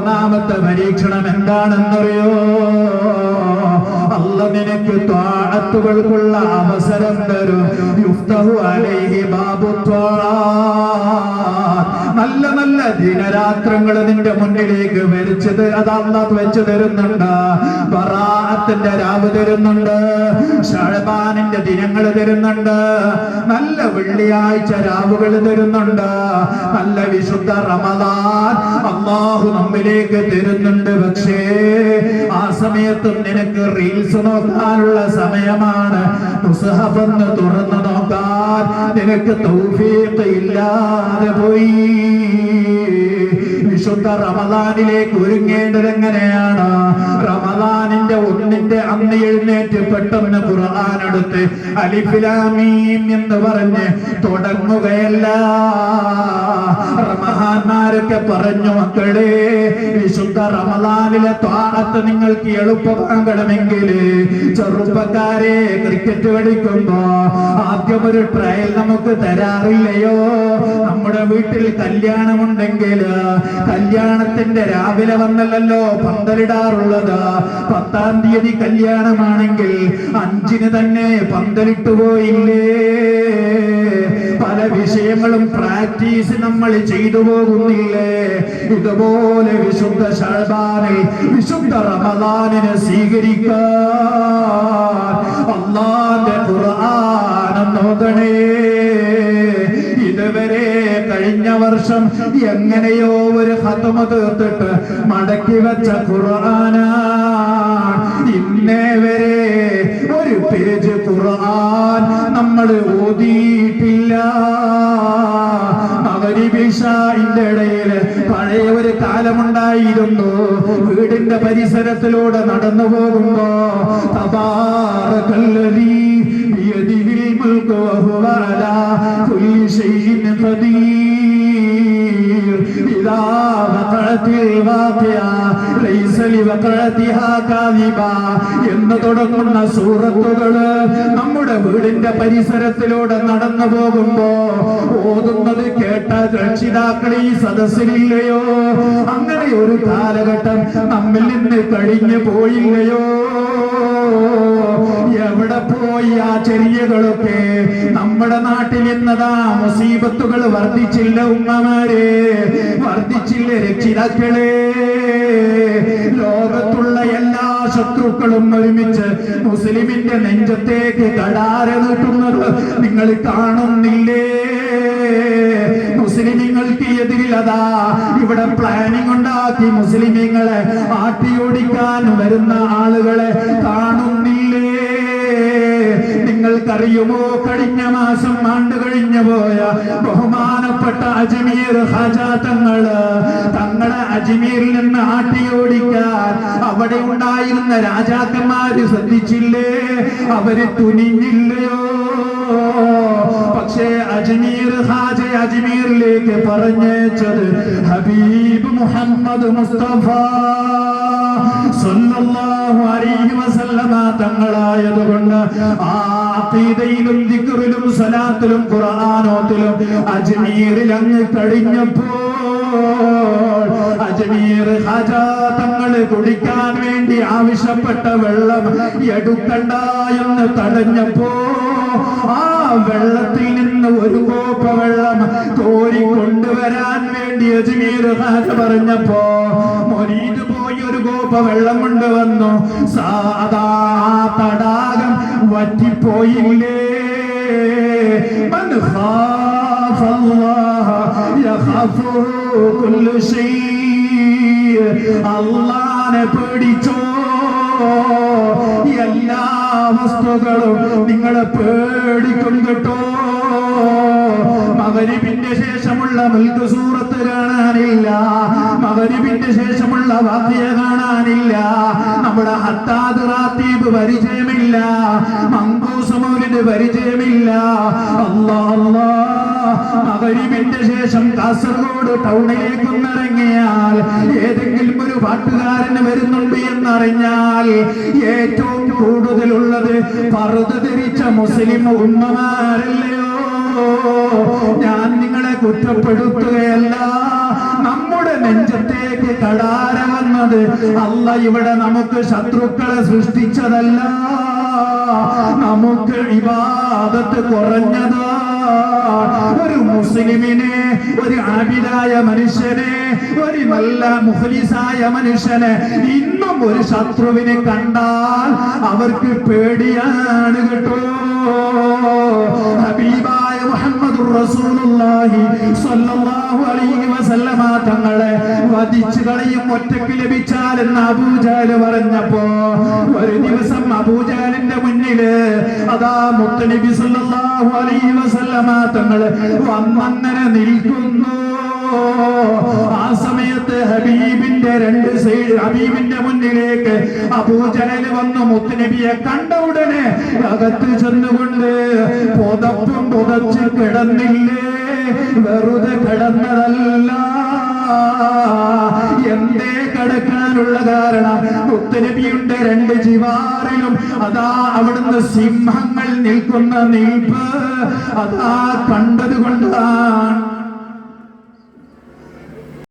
ഒന്നാമത്തെ പരീക്ഷണം എന്താണെന്നറിയോ? അല്ലാഹ് നിനക്ക് ത്വാഅത്തുകൾക്കുള്ള അവസരം തരും. യുഫ്തഹു അലൈഹി ബാബു നല്ല നല്ല ദിനരാത്രങ്ങൾ നിന്റെ മുന്നിലേക്ക് വരിച്ചത് അത് അല്ലാഹ് വെച്ച് തരുന്നുണ്ട്. ബറാഅത്തിന്റെ രാവ് തരുന്നുണ്ട്, ശഅബാനിന്റെ ദിനങ്ങൾ തരുന്നുണ്ട്, നല്ല വെള്ളിയാഴ്ച രാവുകൾ തരുന്നുണ്ട്, നല്ല വിശുദ്ധ റമദാൻ അല്ലാഹു നമ്മിലേക്ക് തരുന്നുണ്ട്. പക്ഷേ ആ സമയത്തും നിനക്ക് റീൽസ് നോക്കാനുള്ള സമയമാണ്. മുസ്ഹഫ് ഒന്ന് തുറന്നു നോക്കാൻ നിനക്ക് തൗഫീഖ് ഇല്ലാതെ പോയി. വിശുദ്ധ റമദാനിലേക്ക് ഒരുങ്ങേണ്ടത് എങ്ങനെയാണ്? റമദാനിന്റെ ഒന്നിന്റെ അന്ന് എഴുന്നേറ്റ് പെട്ടെന്ന് ഖുർആൻ എടുത്ത് അലിഫ് ലാം മീം എന്ന് പറഞ്ഞ് തുടങ്ങുകയല്ല. മഹാന്മാരൊക്കെ പറഞ്ഞു, മക്കളെ, വിശുദ്ധ റമദാനിലെ ത്വാഅത്ത് നിങ്ങൾക്ക് എളുപ്പമാകണമെങ്കിൽ ചെറുപ്പക്കാരെ, ക്രിക്കറ്റ് കളിക്കുമ്പോ ആദ്യം ഒരു ട്രയൽ നമുക്ക് തരാറില്ലയോ? നമ്മുടെ വീട്ടിൽ കല്യാണമുണ്ടെങ്കിൽ കല്യാണത്തിന്റെ രാവിലെ വന്നല്ലോ പന്തലിടാറുള്ളത്. 10-ാം തീയതി കല്യാണമാണെങ്കിൽ 5-ന് തന്നെ പന്തലിട്ടു പോയില്ലേ? പല വിഷയങ്ങളും പ്രാക്ടീസ് നമ്മൾ ചെയ്തു പോകുന്നില്ലേ? ഇതുപോലെ വിശുദ്ധ ശഅബാനിൽ വിശുദ്ധ റമദാനിനെ സ്വീകരിക്കാൻ അല്ലാഹുവിന്റെ ഖുർആൻ ഓതണേ. ഇതുവരെ കഴിഞ്ഞ വർഷം എങ്ങനെയോ ഒരു ഖത്മ തീർത്തിട്ട് മടക്കി വെച്ച ഖുർആനാണ്. ഇന്നേ വരെ ഒരു പേജ് ഖുർആൻ നമ്മൾ ഓതിയിട്ടില്ല. മഗ്‌രിബിശാഇന്റെ ഇടയിൽ പഴയ ഒരു കാലമുണ്ടായിരുന്നു. വീടിന്റെ പരിസരത്തിലൂടെ നടന്നു പോകുമ്പോ തബാറകല്ലദീ ബിയദിഹിൽ മുൽകു വഹുവ അലാ കുല്ലി ശൈഇൻ ഖദീർ ഇദാ വഖഅത്തിൽ വാഖിഅ ലൈസ ലിവഖഅതിഹാ കാദിബാ എന്ന് തുടങ്ങുന്ന സൂറത്തുകള് നമ്മുടെ വീടിന്റെ പരിസരത്തിലൂടെ നടന്നു പോകുമ്പോ ഓതുന്നത് കേട്ട രക്ഷിതാക്കൾ ഈ സദസ്സിലില്ലയോ? അങ്ങനെ ഒരു കാലഘട്ടം നമ്മിൽ നിന്ന് കഴിഞ്ഞു പോയില്ലയോ? എവിടെ പോയി ആ ചര്യകളൊക്കെ? നമ്മുടെ നാട്ടിൽ ഇന്നതാ മുസീബത്തുകൾ വർദ്ധിച്ചില്ല ഉമ്മമാരെ, വർദ്ധിച്ചില്ല രക്ഷിതാക്കളെ. ലോകത്തുള്ള എല്ലാ ശത്രുക്കളും ഒരുമിച്ച് മുസ്ലിമിന്റെ നെഞ്ചത്തേക്ക് കടാര നീട്ടുന്നത് നിങ്ങൾ കാണുന്നില്ലേ? മുസ്ലിമീങ്ങൾക്ക് എതിരിലതാ ഇവിടെ പ്ലാനിംഗ് ഉണ്ടാക്കി മുസ്ലിമീങ്ങളെ ആട്ടിയോടിക്കാൻ വരുന്ന ആളുകളെ കാണുന്നില്ലേ? നിങ്ങൾക്കറിയുമോ, കഴിഞ്ഞ മാസം ആണ്ട് കഴിഞ്ഞു പോയ ബഹുമാനപ്പെട്ട അജ്മീർ ഹാജാ തങ്ങളെ അജ്മീരിൽ നിന്ന് ആട്ടിയോടിക്കാൻ അവിടെ ഉണ്ടായിരുന്ന രാജാക്കന്മാര് ശ്രദ്ധിച്ചില്ലേ? അവര് തുനിഞ്ഞില്ലയോ? പക്ഷേ അജ്മീർ ഹാജ അജ്മീറിലേക്ക് പറഞ്ഞേച്ചത് ഹബീബ് മുഹമ്മദ് മുസ്തഫ സല്ലല്ലാഹു അലൈഹി വസല്ലമ തങ്ങളായതുകൊണ്ട് ആ അഖീദയിലും ദിക്റിലും സലാത്തിലും ഖുർആനോത്തിലും അജ്മീറിൽ അങ്ങ് കഴിഞ്ഞപ്പോൾ അജ്മീർ ഹാജ തങ്ങൾ കുടിക്കാൻ വേണ്ടി ആവശ്യപ്പെട്ട വെള്ളം എടുക്കണ്ട എന്ന് തടഞ്ഞപ്പോ ആ വെള്ളത്തിൽ നിന്ന് ഒരു കോപ്പ വെള്ളം കോരി കൊണ്ടുവരാൻ വേണ്ടി അജ്മീർ ഹാജ പറഞ്ഞപ്പോ മുരീദ് പോയി ഒരു കോപ്പ വെള്ളം കൊണ്ടുവന്നു. സാധാ തടാകം വറ്റിപ്പോയില്ലേ? മൻ ഖാഫ അല്ലാഹ യഖാഫു കുല്ലു ശൈ. അല്ലാഹനെ പേടിച്ചോ, എല്ലാ വസ്തുക്കളും നിങ്ങളെ പേടിക്കും കേട്ടോ. മഗ്‌രിബിന്റെ ശേഷമുള്ള മുൽക്ക് സൂറത്ത് കാണാനില്ല, മഗ്‌രിബിന്റെ ശേഷമുള്ള വാഖിയ കാണാനില്ല, നമ്മുടെ ഹത്താദ് റാത്തീബ് പരിചയമില്ല, മങ്കൂസ് മൗലിദ് പരിചയമില്ല. അല്ലാഹ് അല്ലാഹ്, മഗ്‌രിബിന്റെ ശേഷം കാസർഗോഡ് ടൗണിലേക്ക് ഇറങ്ങിയാൽ ഏതെങ്കിലും ഒരു പാട്ടുകാരന് വരുന്നുണ്ട് എന്നറിഞ്ഞാൽ ഏറ്റവും കൂടുതലുള്ളത് പർദ്ദ ധരിച്ച മുസ്ലിം ഉമ്മമാരല്ലയോ? ഞാൻ നിങ്ങളെ കുറ്റപ്പെടുത്തുകയല്ല. നമ്മുടെ നെഞ്ചത്തേക്ക് കടാര വന്നത് അല്ല ഇവിടെ നമുക്ക് ശത്രുക്കളെ സൃഷ്ടിച്ചതല്ല, നമുക്ക് ഇബാദത്ത് കുറഞ്ഞതാ. ഒരു മുസ്ലിമിനെ, ഒരു ആബിദായ മനുഷ്യനെ, ഒരു നല്ല മുഖ്ലിസായ മനുഷ്യനെ ഇന്നും ഒരു ശത്രുവിനെ കണ്ടാൽ അവർക്ക് പേടിയാണ് കേട്ടോ. ഹബീബായ മുഹമ്മദുർ റസൂലുള്ളാഹി സ്വല്ലല്ലാഹു അലൈഹി വസല്ലമ തങ്ങളെ വധിച്ചു കളയും ഒറ്റയ്ക്ക് ലഭിച്ചാൽ എന്ന് അബൂജഹൽ പറഞ്ഞപ്പോ ഒരു ദിവസം അബൂജഹലിന്റെ മുന്നില് അതാ മുത്തനബി സല്ലല്ലാഹു അലൈഹി വസല്ലമ തങ്ങൾ വന്നങ്ങനെ നിൽക്കുന്നു. ആ സമയത്ത് ഹബീബിന്റെ മുന്നിലേക്ക് അബൂജഹൽ വന്നു. മുത്തുനബിയെ കണ്ട ഉടനെ അകത്ത് ചെന്നുകൊണ്ട് പുതപ്പും പുതച്ച് കിടന്നില്ലേ, വെറുതെ കിടന്നതല്ല. എന്തേ കിടക്കാനുള്ള കാരണം മുത്തുനബിയുടെ രണ്ട് ജിവാറിലും അതാ അവിടുന്ന് സിംഹങ്ങൾ നിൽക്കുന്ന നിൽപ്പ് അതാ കണ്ടതുകൊണ്ട്